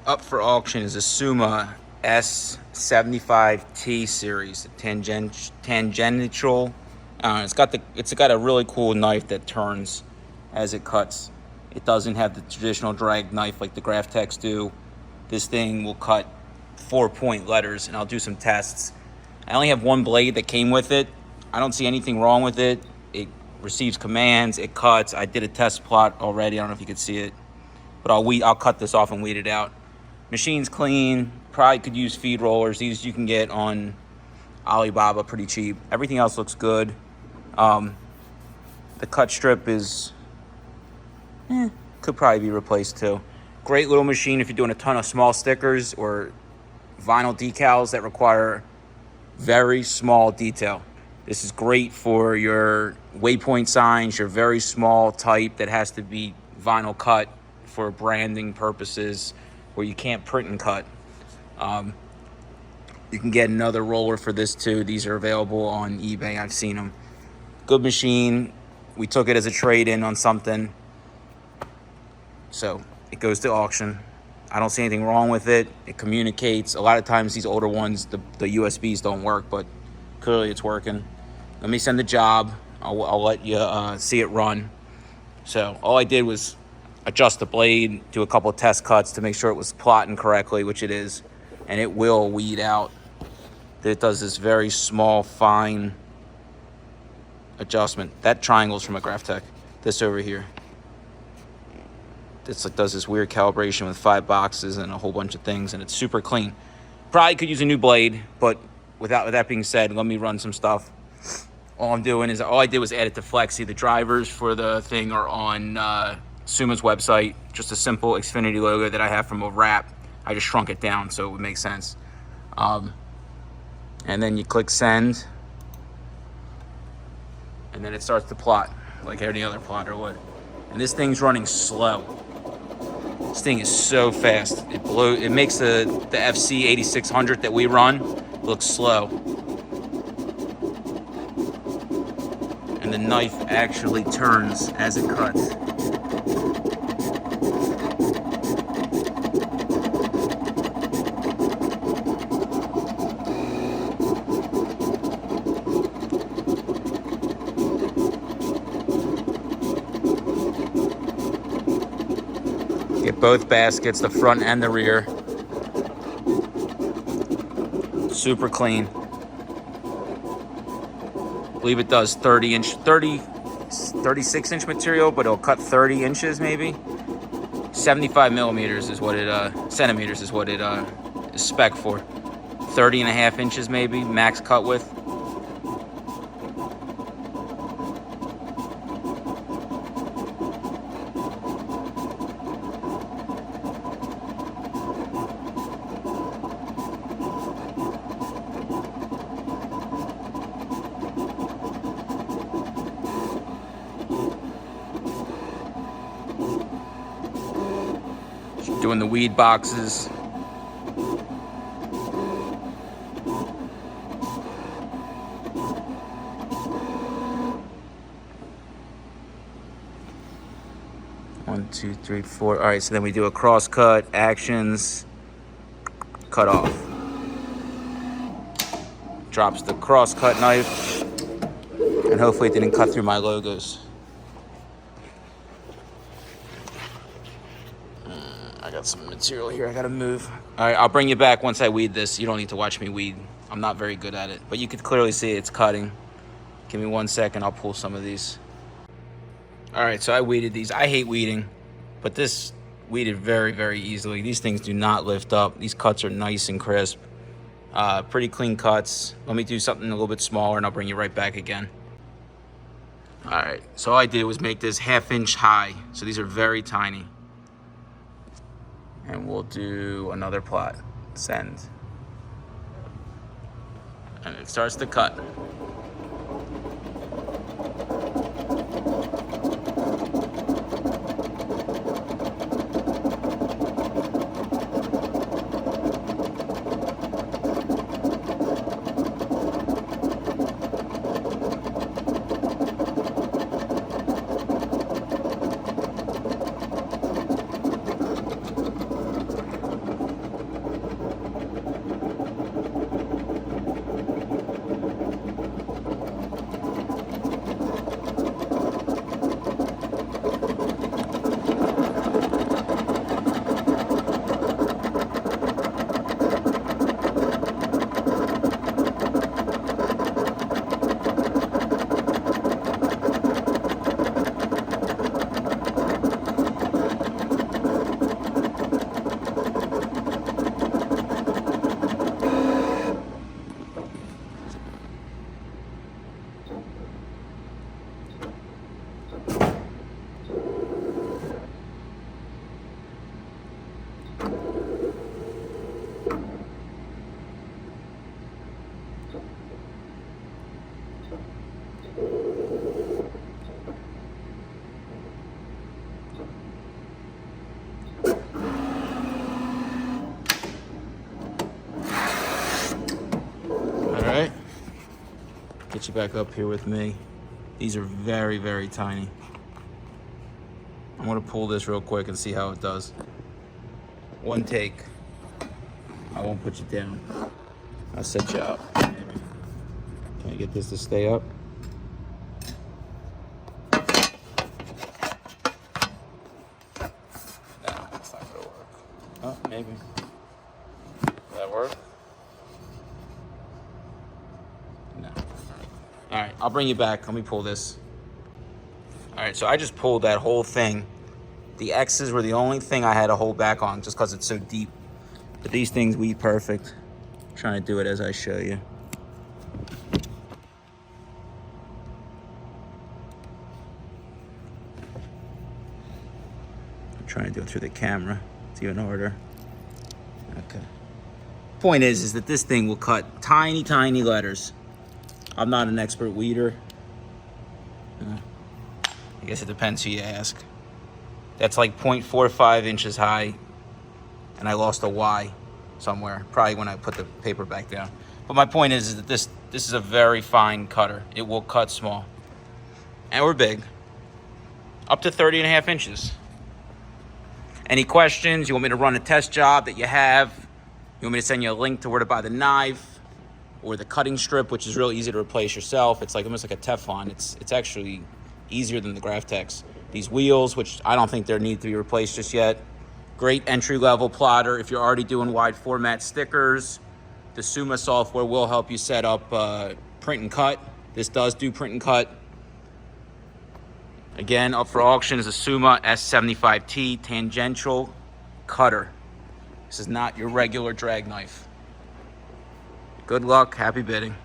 up for auction is a SUMMA S75T series, tangential. It's got a really cool knife that turns as it cuts. It doesn't have the traditional drag knife like the Graphtechs do. This thing will cut 4-point letters, and I'll do some tests. I only have one blade that came with it. I don't see anything wrong with it. It receives commands, it cuts. I did a test plot already. I don't know if you could see it, but I'll cut this off and weed it out. Machine's clean. Probably could use feed rollers. These you can get on Alibaba pretty cheap. Everything else looks good. The cut strip is could probably be replaced too. Great little machine if you're doing a ton of small stickers or vinyl decals that require very small detail. This is great for your waypoint signs, your very small type that has to be vinyl cut for branding purposes, where you can't print and cut. You can get another roller for this too. These are available on eBay. I've seen them. Good machine. We took it as a trade-in on something, so it goes to auction. I don't see anything wrong with it. It communicates. A lot of times these older ones, the USBs don't work, but clearly it's working. Let me send the job. I'll let you see it run. So all I did was adjust the blade, do a couple of test cuts to make sure it was plotting correctly, which it is, and it will weed out. It does this very small, fine adjustment. That triangle's from a Graphtech. This over here. This does this weird calibration with 5 boxes and a whole bunch of things, and it's super clean. Probably could use a new blade, but with that being said, let me run some stuff. All I did was add it to Flexi. The drivers for the thing are on SUMMA's website. Just a simple Xfinity logo that I have from a wrap. I just shrunk it down so it would make sense. And then you click send, and then it starts to plot like any other plotter would. And this thing's running slow. This thing is so fast. It makes the FC 8600 that we run look slow. And the knife actually turns as it cuts. Get both baskets, the front and the rear. Super clean. I believe it does 36 inch material, but it'll cut 30 inches maybe. 75 millimeters is what it, centimeters is what it is spec for. 30.5 inches maybe, max cut width. Doing the weed boxes. One, two, three, four. All right, so then we do a cross cut, actions, cut off. Drops the cross cut knife, and hopefully it didn't cut through my logos. I got some material here I gotta move. All right, I'll bring you back once I weed this. You don't need to watch me weed. I'm not very good at it, but you can clearly see it's cutting. Give me 1 second, I'll pull some of these. All right, so I weeded these. I hate weeding, but this weeded very, very easily. These things do not lift up. These cuts are nice and crisp. Pretty clean cuts. Let me do something a little bit smaller and I'll bring you right back again. All right, so all I did was make this 1/2 inch high. So these are very tiny. And we'll do another plot. Send. And it starts to cut. All right, get you back up here with me. These are very, very tiny. I'm gonna pull this real quick and see how it does. One take. I won't put you down. I'll set you up. Can I get this to stay up? No, that's not gonna work. Oh, maybe. Will that work? No. All right, I'll bring you back. Let me pull this. All right, so I just pulled that whole thing. The X's were the only thing I had to hold back on just because it's so deep. But these things weed perfect. I'm trying to do it as I show you. I'm trying to do it through the camera. It's even harder. Okay. Point is that this thing will cut tiny, tiny letters. I'm not an expert weeder. I guess it depends who you ask. That's like 0.45 inches high, and I lost a Y somewhere, probably when I put the paper back down. But my point is that this is a very fine cutter. It will cut small. And we're big. Up to 30.5 inches. Any questions? You want me to run a test job that you have? You want me to send you a link to where to buy the knife or the cutting strip, which is real easy to replace yourself. It's like almost like a Teflon. It's actually easier than the Graftex. These wheels, which I don't think they need to be replaced just yet. Great entry-level plotter. If you're already doing wide format stickers, the SUMMA software will help you set up print and cut. This does do print and cut. Again, up for auction is a SUMMA S75T tangential cutter. This is not your regular drag knife. Good luck, happy bidding.